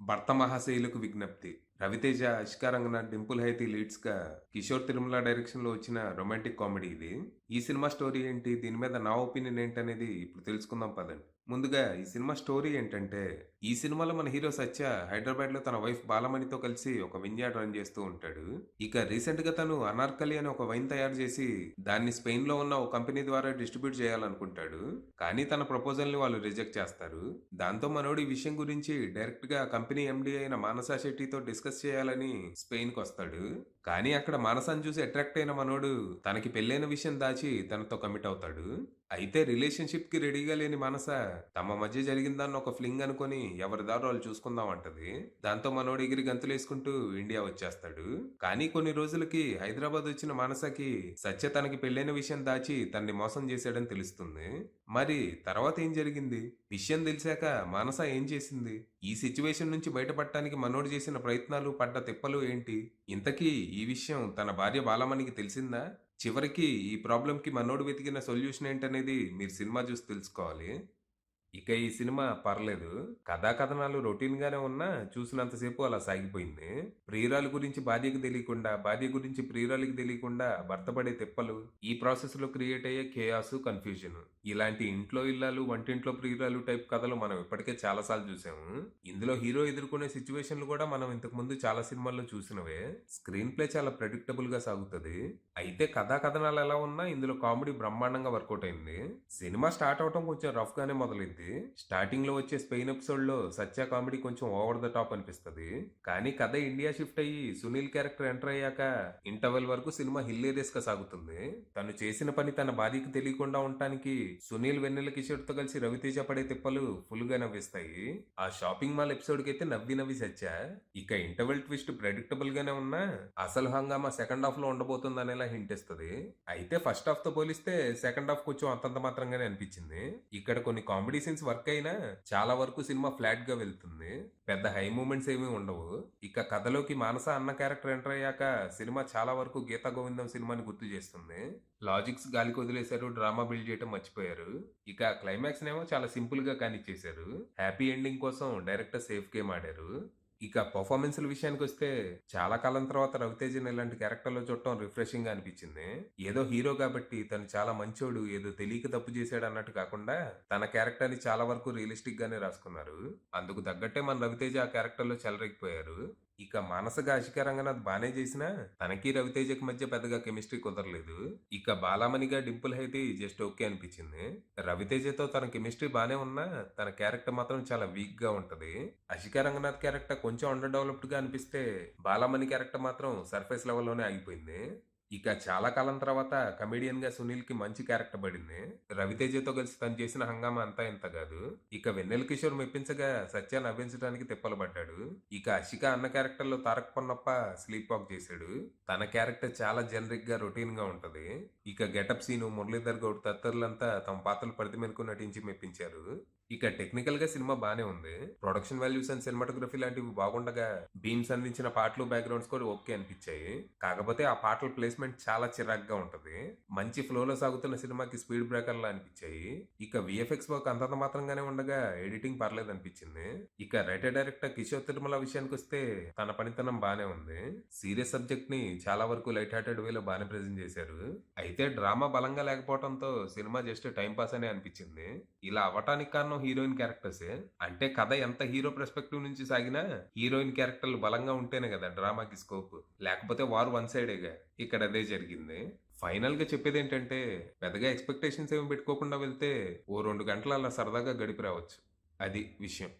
భర్త మహాశయులకు విజ్ఞప్తి. రవితేజ, అష్కా రంగనాథ్, డింపుల్ హైతి లీడ్స్‌గా కిషోర్ తిరుమల డైరెక్షన్‌లో వచ్చిన రొమాంటిక్ కామెడీ ఇది. ఈ సినిమా స్టోరీ ఏంటి? దీని మీద నా ఒపీనియన్ ఏంటనేది ఇప్పుడు తెలుసుకుందాం పదండి. ముందుగా ఈ సినిమా స్టోరీ ఏంటంటే, ఈ సినిమాలో మన హీరో సత్య హైదరాబాద్‌లో తన వైఫ్ బాలమణితో కలిసి ఒక విన్యార్డ్ రన్ చేస్తూ ఉంటాడు. ఇక రీసెంట్‌గా తను అనార్కలి అనే ఒక వైన్ తయారు చేసి దాన్ని స్పెయిన్‌లో ఉన్న ఒక కంపెనీ ద్వారా డిస్ట్రిబ్యూట్ చేయాలనుకుంటాడు. కానీ తన ప్రపోజల్‌ని వాళ్ళు రిజెక్ట్ చేస్తారు. దాంతో మనోడు ఈ విషయం గురించి డైరెక్ట్‌గా కంపెనీ ఎండీ అయిన మానస శెట్టితో డిస్కస్ చేయాలని స్పెయిన్‌కొస్తాడు. కానీ అక్కడ మానసని చూసి అట్రాక్ట్ అయిన మనోడు తనకి పెళ్లైన విషయం దాచి తనతో కమిట్ అవుతాడు. అయితే రిలేషన్‌షిప్‌కి రెడీగా లేని మానస తమ మధ్య జరిగిందాన్ని ఒక ఫ్లింగ్ అనుకోని ఎవరి దారి వాళ్ళు చూసుకుందాం అంటది. దాంతో మనోడు ఎగిరి గంతులేసుకుంటూ ఇండియా వచ్చేస్తాడు. కానీ కొన్ని రోజులకి హైదరాబాద్ వచ్చిన మానసకి సత్య తనకి పెళ్లైన విషయం దాచి తనని మోసం చేశాడని తెలుస్తుంది. మరి తర్వాత ఏం జరిగింది? విషయం తెలిసాక మానస ఏం చేసింది? ఈ సిట్యుయేషన్ నుంచి బయటపడటానికి మనోడు చేసిన ప్రయత్నాలు, పడ్డ తిప్పలు ఏంటి? ఇంతకీ ఈ విషయం తన భార్య బాలమణికి తెలిసిందా? చివరికి ఈ ప్రాబ్లమ్‌కి మనోడు వెతికిన సొల్యూషన్ ఏంటనేది మీరు సినిమా చూసి తెలుసుకోవాలి. ఇక ఈ సినిమా పర్లేదు. కథా కథనాలు రొటీన్‌గానే ఉన్నా చూసినంత సేపు అలా సాగిపోయింది. ప్రియురాలు గురించి భార్యకి తెలియకుండా, భార్య గురించి ప్రియురాలికి తెలియకుండా భర్త పడే తిప్పలు, ఈ ప్రాసెస్‌లో క్రియేట్ అయ్యే కేయాసు, కన్‌ఫ్యూజన్. ఇలాంటి ఇంట్లో ఇల్లాలు, వంటింట్లో ప్రియురాలు టైప్ కథలు మనం ఇప్పటికే చాలా సార్లు చూసాము. ఇందులో హీరో ఎదుర్కొనే సిట్యుయేషన్‌లు కూడా మనం ఇంతకుముందు చాలా సినిమాల్లో చూసినవే. స్క్రీన్ ప్లే చాలా ప్రెడిక్టబుల్‌గా సాగుతది. అయితే కథా కథనాలు ఎలా ఉన్నా ఇందులో కామెడీ బ్రహ్మాండంగా వర్కౌట్ అయింది. సినిమా స్టార్ట్ అవటం కొంచెం రఫ్ గానే మొదలైంది. స్టార్టింగ్ లో వచ్చే స్పెయిన్ ఎపిసోడ్ లో సత్య కామెడీ కొంచెం ఓవర్ ద టాప్ అనిపిస్తది. కానీ కథ ఇండియా షిఫ్ట్ అయ్యి సునీల్ క్యారెక్టర్ ఎంటర్ అయ్యాక ఇంటర్వెల్ వరకు సినిమా హిల్లేరియస్ గా సాగుతుంది. తను చేసిన పని తన భార్యకి తెలియకుండా ఉండటానికి సునీల్ వెన్నెల కిషోర్ తో కలిసి రవితేజ పడే తిప్పలు ఫుల్ గా నవ్విస్తాయి. ఆ షాపింగ్ మాల్ ఎపిసోడ్ కి అయితే నవ్వి నవ్వి సత్య. ఇక ఇంటర్వెల్ ట్విస్ట్ ప్రెడిక్టబుల్ గానే ఉన్నా అసలు హంగామా సెకండ్ హాఫ్ లో ఉండబోతుంది అనేలా హింట్ ఇస్తుంది. అయితే ఫస్ట్ హాఫ్ తో పోలిస్తే సెకండ్ హాఫ్ కొంచెం అంతంత మాత్రంగానే అనిపించింది. ఇక్కడ కొన్ని కామెడీ సీన్స్ వర్క్ అయినా చాలా వరకు సినిమా ఫ్లాట్ గా వెళ్తుంది. పెద్ద హై మూమెంట్స్ ఏమీ ఉండవు. ఇక కథలోకి మానస అన్న క్యారెక్టర్ ఎంటర్ అయ్యాక సినిమా చాలా వరకు గీతా గోవిందం సినిమాని గుర్తు చేస్తుంది. లాజిక్స్ గాలికి వదిలేశారు, డ్రామా బిల్డ్ చేయడం మర్చిపోయారు. ఇక క్లైమాక్స్ నేమో చాలా సింపుల్ గా కానిచ్చేశారు. హ్యాపీ ఎండింగ్ కోసం డైరెక్టర్ సేఫ్ గేమ్ ఆడారు. ఇక పెర్ఫార్మెన్స్‌ల విషయానికొస్తే, చాలా కాలం తర్వాత రవితేజని ఇలాంటి క్యారెక్టర్‌లో చూడటం రిఫ్రెషింగ్‌గా అనిపించింది. ఏదో హీరో కాబట్టి తను చాలా మంచోడు, ఏదో తెలియక తప్పు చేశాడన్నట్టు కాకుండా, తన క్యారెక్టర్‌ని చాలా వరకు రియలిస్టిక్ గానే రాసుకున్నారు. అందుకు తగ్గట్టే మన రవితేజ ఆ క్యారెక్టర్‌లో చెలరేగిపోయారు. ఇక మానసగా ఆషికా రంగనాథ్ బానే చేసినా, తనకి రవితేజకి మధ్య పెద్దగా కెమిస్ట్రీ కుదరలేదు. ఇక బాలామణిగా డింపుల్ అయితే జస్ట్ ఓకే అనిపించింది. రవితేజతో తన కెమిస్ట్రీ బానే ఉన్నా, తన క్యారెక్టర్ మాత్రం చాలా వీక్ గా ఉంటది. ఆషికా రంగనాథ్ క్యారెక్టర్ కొంచెం అండర్ డెవలప్డ్ గా అనిపిస్తే, బాలామణి క్యారెక్టర్ మాత్రం సర్ఫేస్ లెవెల్‌లోనే ఆగిపోయింది. ఇక చాలా కాలం తర్వాత కమెడియన్‌గా సునీల్‌కి మంచి క్యారెక్టర్ పడింది. రవితేజతో కలిసి తను చేసిన హంగామా అంతా ఇంత కాదు. ఇక వెన్నెల కిషోర్ మెప్పించగా సత్య నవ్వించడానికి తిప్పలు పడ్డాడు. ఇక అషిక అన్న క్యారెక్టర్‌లో తారక్ పొన్నప్ప స్లీప్ వాక్ చేశాడు. తన క్యారెక్టర్ చాలా జనరిక్‌గా, రొటీన్‌గా ఉంటది. ఇక గెటప్ సీను, మురళీధర్ గౌడ్ తదితరులంతా తమ పాత్రలు పరిధి మేరకు నటించి మెప్పించారు. ఇక టెక్నికల్ గా సినిమా బానే ఉంది. ప్రొడక్షన్ వాల్యూస్ అండ్ సినిమాటోగ్రఫీ లాంటివి బాగుండగా బీమ్స్ అందించిన పాటలు, బ్యాక్‌గ్రౌండ్స్ కూడా ఓకే అనిపించాయి. కాకపోతే ఆ పాటల ప్లేస్‌మెంట్ చాలా చిరాకుగా ఉంటది. మంచి ఫ్లోలో సాగుతున్న సినిమాకి స్పీడ్ బ్రేకర్‌లా అనిపించాయి. ఇక వీఎఫ్ఎక్స్ వర్క్ అంతంత మాత్రంగానే ఉండగా ఎడిటింగ్ పర్లేదనిపించింది. ఇక రైటర్ డైరెక్టర్ కిషోర్ తిరుమల విషయానికొస్తే తన పనితనం బానే ఉంది. సీరియస్ సబ్జెక్ట్ ని చాలా వరకు లైట్ హార్టెడ్ వేలో బానే ప్రెజెంట్ చేశారు. అయితే డ్రామా బలంగా లేకపోవడంతో సినిమా జస్ట్ టైం పాస్ అనే అనిపించింది. ఇలా అవ్వటానికి కారణం హీరోయిన్ క్యారెక్టర్సే. అంటే కథ ఎంత హీరో పర్స్పెక్టివ్ నుంచి సాగినా హీరోయిన్ క్యారెక్టర్లు బలంగా ఉంటేనే కదా డ్రామాకి స్కోప్. లేకపోతే వార్ వన్ సైడేగా. ఇక్కడ అదే జరిగింది. ఫైనల్ గా చెప్పేదేంటంటే, పెద్దగా ఎక్స్‌పెక్టేషన్స్ ఏమి పెట్టుకోకుండా వెళ్తే ఓ 2 గంటలు అలా సరదాగా గడిపి రావచ్చు. అది విషయం.